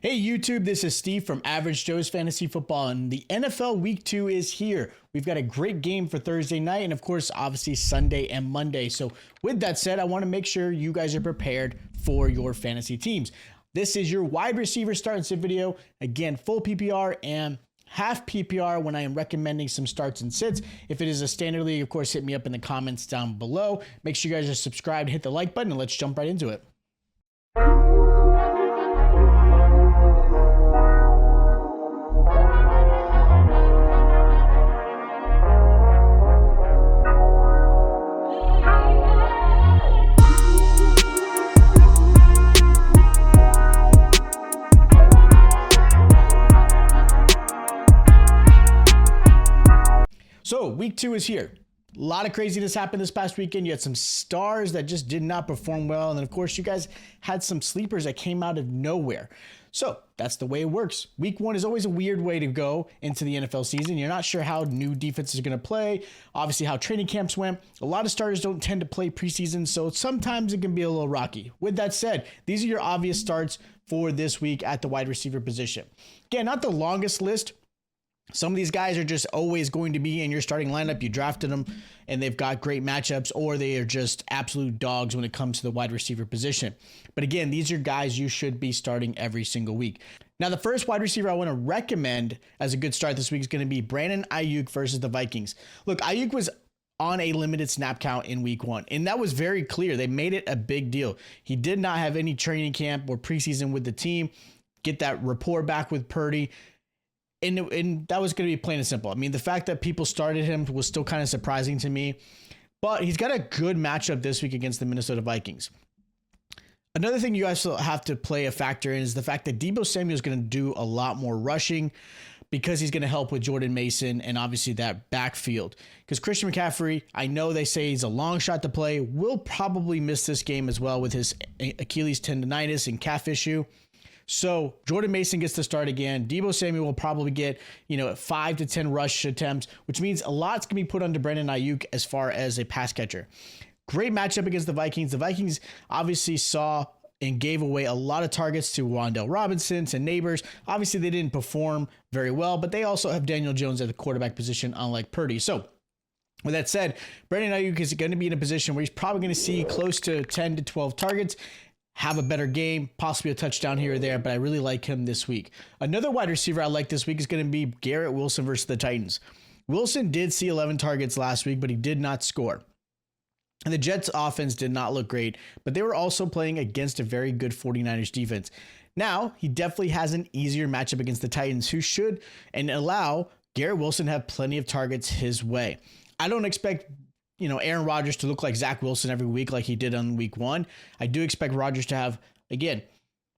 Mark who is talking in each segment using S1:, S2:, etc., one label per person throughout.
S1: Hey YouTube, this is Steve from Average Joe's Fantasy Football, and the NFL Week 2 is here. We've got a great game for Thursday night, and of course, obviously Sunday and Monday. So with that said, I want to make sure you guys are prepared for your fantasy teams. This is your wide receiver start and sit video. Again, full PPR and half PPR when I am recommending some starts and sits. If it is a standard league, of course, hit me up in the comments down below. Make sure you guys are subscribed, hit the like button, and let's jump right into it. So week 2 is here. A lot of craziness happened this past weekend. You had some stars that just did not perform well. And then of course you guys had some sleepers that came out of nowhere. So that's the way it works. Week 1 is always a weird way to go into the NFL season. You're not sure how new defenses are going to play. Obviously how training camps went. A lot of starters don't tend to play preseason. So sometimes it can be a little rocky. With that said, these are your obvious starts for this week at the wide receiver position. Again, not the longest list. Some of these guys are just always going to be in your starting lineup. You drafted them and they've got great matchups, or they are just absolute dogs when it comes to the wide receiver position. But again, these are guys you should be starting every single week. Now, the first wide receiver I want to recommend as a good start this week is going to be Brandon Ayuk versus the Vikings. Look, Ayuk was on a limited snap count in week 1, and that was very clear. They made it a big deal. He did not have any training camp or preseason with the team, get that rapport back with Purdy. And that was going to be plain and simple. I mean, the fact that people started him was still kind of surprising to me, but he's got a good matchup this week against the Minnesota Vikings. Another thing you guys have to play a factor in is the fact that Deebo Samuel is going to do a lot more rushing because he's going to help with Jordan Mason and obviously that backfield. Because Christian McCaffrey, I know they say he's a long shot to play, will probably miss this game as well with his Achilles tendonitis and calf issue. So Jordan Mason gets to start again. Deebo Samuel will probably get, 5 to 10 rush attempts, which means a lot's going to be put onto Brandon Ayuk as far as a pass catcher. Great matchup against the Vikings. The Vikings obviously saw and gave away a lot of targets to Wan'Dale Robinson and Neighbors. Obviously, they didn't perform very well, but they also have Daniel Jones at the quarterback position, unlike Purdy. So with that said, Brandon Ayuk is going to be in a position where he's probably going to see close to 10 to 12 targets, have a better game, possibly a touchdown here or there, but I really like him this week. Another wide receiver I like this week is going to be Garrett Wilson versus the Titans. Wilson did see 11 targets last week, but he did not score. And the Jets offense did not look great, but they were also playing against a very good 49ers defense. Now, he definitely has an easier matchup against the Titans, who should and allow Garrett Wilson to have plenty of targets his way. I don't expect Aaron Rodgers to look like Zach Wilson every week like he did on week 1. I do expect Rodgers to have, again,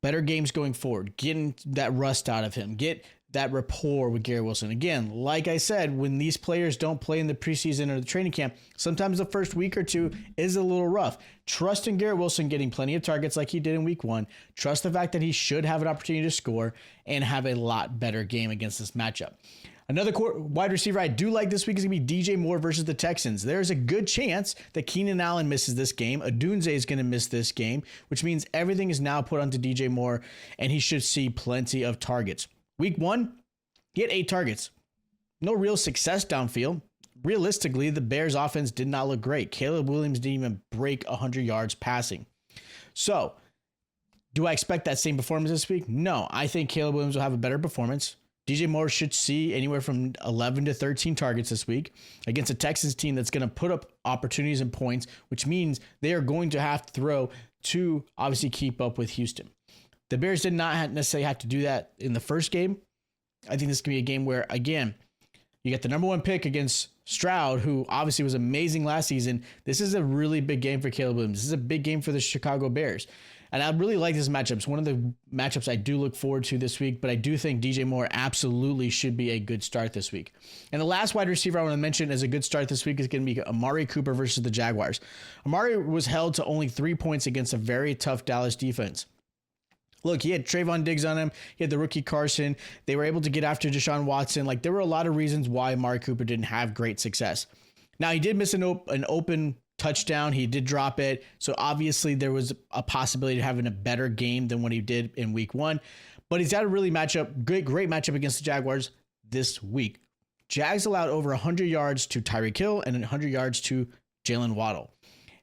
S1: better games going forward, getting that rust out of him, get that rapport with Garrett Wilson. Again, like I said, when these players don't play in the preseason or the training camp, sometimes the first week or two is a little rough. Trust in Garrett Wilson getting plenty of targets like he did in week 1. Trust the fact that he should have an opportunity to score and have a lot better game against this matchup. Another wide receiver I do like this week is going to be DJ Moore versus the Texans. There's a good chance that Keenan Allen misses this game. Odunze is going to miss this game, which means everything is now put onto DJ Moore, and he should see plenty of targets. Week 1, he had 8 targets. No real success downfield. Realistically, the Bears offense did not look great. Caleb Williams didn't even break 100 yards passing. So, do I expect that same performance this week? No, I think Caleb Williams will have a better performance. DJ Moore should see anywhere from 11 to 13 targets this week against a Texans team that's going to put up opportunities and points, which means they are going to have to throw to obviously keep up with Houston. The Bears did not necessarily have to do that in the first game. I think this could be a game where, again, you get the number 1 pick against Stroud, who obviously was amazing last season. This is a really big game for Caleb Williams. This is a big game for the Chicago Bears. And I really like this matchup. It's one of the matchups I do look forward to this week, but I do think DJ Moore absolutely should be a good start this week. And the last wide receiver I want to mention as a good start this week is going to be Amari Cooper versus the Jaguars. Amari was held to only 3 points against a very tough Dallas defense. Look, he had Trayvon Diggs on him. He had the rookie Carson. They were able to get after Deshaun Watson. There were a lot of reasons why Amari Cooper didn't have great success. Now, he did miss an open touchdown. He did drop it. So obviously there was a possibility of having a better game than what he did in week 1. but he's got a really great matchup against the Jaguars this week. Jags allowed over 100 yards to Tyreek Hill and 100 yards to Jalen Waddle.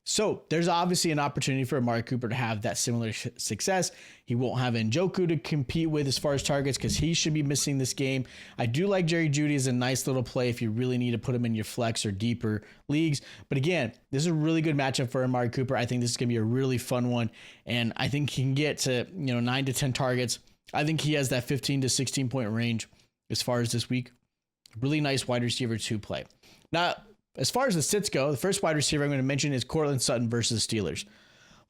S1: So there's obviously an opportunity for Amari Cooper to have that similar success. He won't have Njoku to compete with as far as targets because he should be missing this game. I do like Jerry Jeudy as a nice little play if you really need to put him in your flex or deeper leagues. But again, this is a really good matchup for Amari Cooper. I think this is going to be a really fun one. And I think he can get to 9 to 10 targets. I think he has that 15 to 16 point range as far as this week. Really nice wide receiver to play. Now, as far as the sits go, the first wide receiver I'm going to mention is Courtland Sutton versus the Steelers.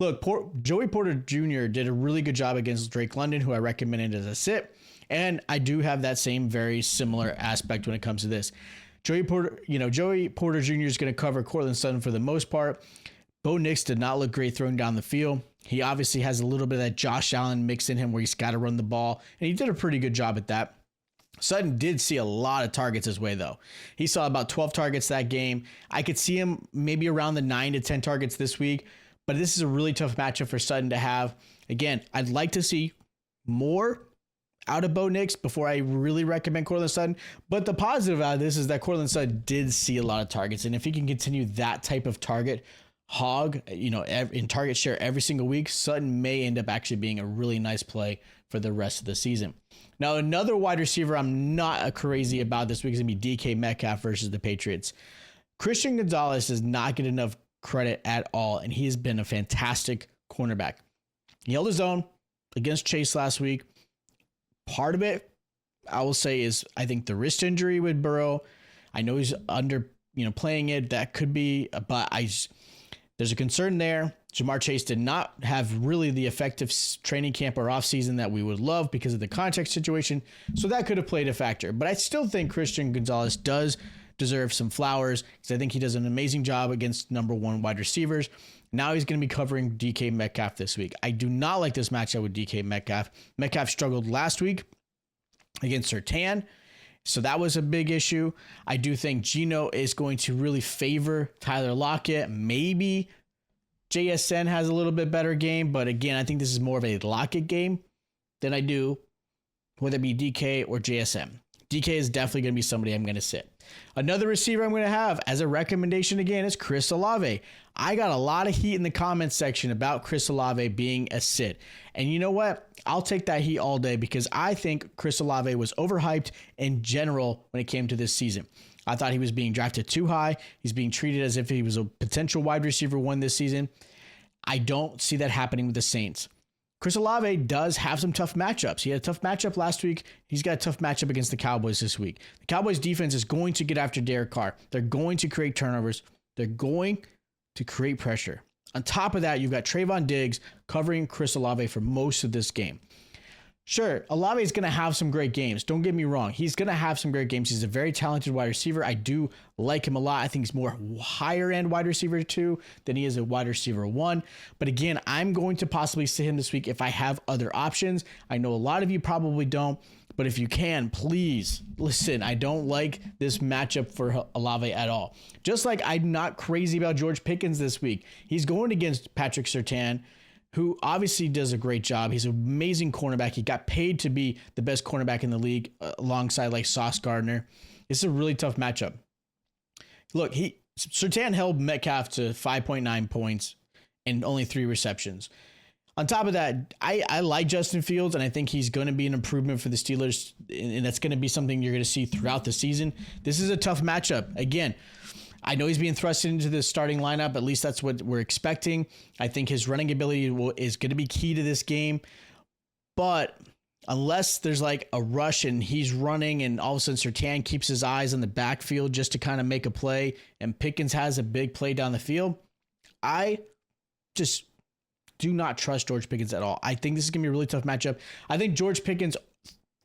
S1: Look, Joey Porter Jr. did a really good job against Drake London, who I recommended as a sit. And I do have that same very similar aspect when it comes to this. Joey Porter Jr. is going to cover Courtland Sutton for the most part. Bo Nix did not look great throwing down the field. He obviously has a little bit of that Josh Allen mix in him where he's got to run the ball. And he did a pretty good job at that. Sutton did see a lot of targets his way, though. He saw about 12 targets that game. I could see him maybe around the 9 to 10 targets this week, but this is a really tough matchup for Sutton to have. Again, I'd like to see more out of Bo Nix before I really recommend Courtland Sutton, but the positive out of this is that Courtland Sutton did see a lot of targets, and if he can continue that type of target hog, in target share every single week, Sutton may end up actually being a really nice play for the rest of the season. Now, another wide receiver I'm not crazy about this week is going to be DK Metcalf versus the Patriots. Christian Gonzalez does not get enough credit at all, and he has been a fantastic cornerback. He held his own against Chase last week. Part of it, I will say, is I think the wrist injury with Burrow. I know he's playing it. That could be, but there's a concern there. Jamar Chase did not have really the effective training camp or offseason that we would love because of the context situation. So that could have played a factor. But I still think Christian Gonzalez does deserve some flowers because I think he does an amazing job against number one wide receivers. Now he's going to be covering DK Metcalf this week. I do not like this matchup with DK Metcalf. Metcalf struggled last week against Surtain. So that was a big issue. I do think Geno is going to really favor Tyler Lockett. Maybe JSN has a little bit better game, but again, I think this is more of a Lockett game than I do, whether it be DK or JSN. DK is definitely going to be somebody I'm going to sit. Another receiver I'm going to have as a recommendation again is Chris Olave. I got a lot of heat in the comments section about Chris Olave being a sit. And you know what? I'll take that heat all day because I think Chris Olave was overhyped in general when it came to this season. I thought he was being drafted too high. He's being treated as if he was a potential wide receiver one this season. I don't see that happening with the Saints. Chris Olave does have some tough matchups. He had a tough matchup last week. He's got a tough matchup against the Cowboys this week. The Cowboys defense is going to get after Derek Carr. They're going to create turnovers. They're going to create pressure. On top of that, you've got Trayvon Diggs covering Chris Olave for most of this game. Sure, Olave is going to have some great games. Don't get me wrong. He's going to have some great games. He's a very talented wide receiver. I do like him a lot. I think he's more higher end wide receiver 2 than he is a wide receiver 1. But again, I'm going to possibly sit him this week if I have other options. I know a lot of you probably don't, but if you can, please listen. I don't like this matchup for Olave at all. Just like I'm not crazy about George Pickens this week. He's going against Patrick Surtain, who obviously does a great job. He's an amazing cornerback. He got paid to be the best cornerback in the league alongside like Sauce Gardner. This is a really tough matchup. Look, Surtain held Metcalf to 5.9 points and only 3 receptions. On top of that, I like Justin Fields, and I think he's going to be an improvement for the Steelers, and that's going to be something you're going to see throughout the season. This is a tough matchup. Again, I know he's being thrusted into the starting lineup. At least that's what we're expecting. I think his running ability is going to be key to this game. But unless there's like a rush and he's running and all of a sudden Surtain keeps his eyes on the backfield just to kind of make a play and Pickens has a big play down the field, I just do not trust George Pickens at all. I think this is going to be a really tough matchup. I think George Pickens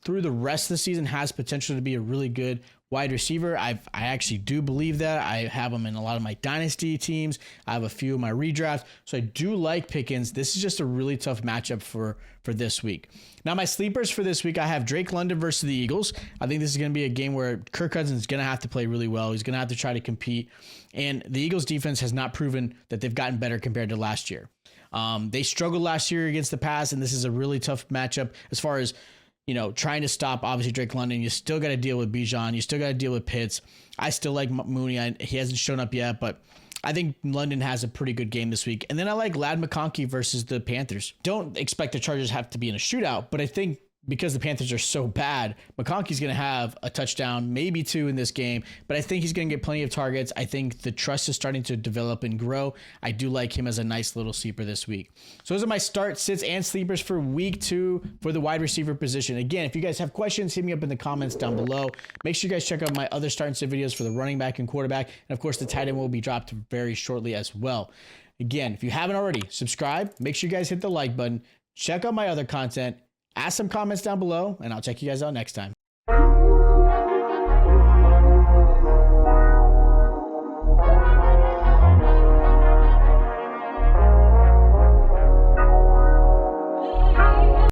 S1: through the rest of the season has potential to be a really good wide receiver. I actually do believe that. I have him in a lot of my dynasty teams. I have a few of my redrafts. So I do like Pickens. This is just a really tough matchup for this week. Now my sleepers for this week, I have Drake London versus the Eagles. I think this is going to be a game where Kirk Cousins is going to have to play really well. He's going to have to try to compete. And the Eagles defense has not proven that they've gotten better compared to last year. They struggled last year against the pass, and this is a really tough matchup as far as trying to stop obviously Drake London. You still got to deal with Bijan. You still got to deal with Pitts. I still like Mooney. He hasn't shown up yet, but I think London has a pretty good game this week. And then I like Ladd McConkey versus the Panthers. Don't expect the Chargers have to be in a shootout, but I think because the Panthers are so bad, McConkey's going to have a touchdown, maybe 2 in this game, but I think he's going to get plenty of targets. I think the trust is starting to develop and grow. I do like him as a nice little sleeper this week. So those are my start, sits, and sleepers for week 2 for the wide receiver position. Again, if you guys have questions, hit me up in the comments down below. Make sure you guys check out my other start and sit videos for the running back and quarterback. And of course, the tight end will be dropped very shortly as well. Again, if you haven't already, subscribe. Make sure you guys hit the like button. Check out my other content. Ask some comments down below, and I'll check you guys out next time.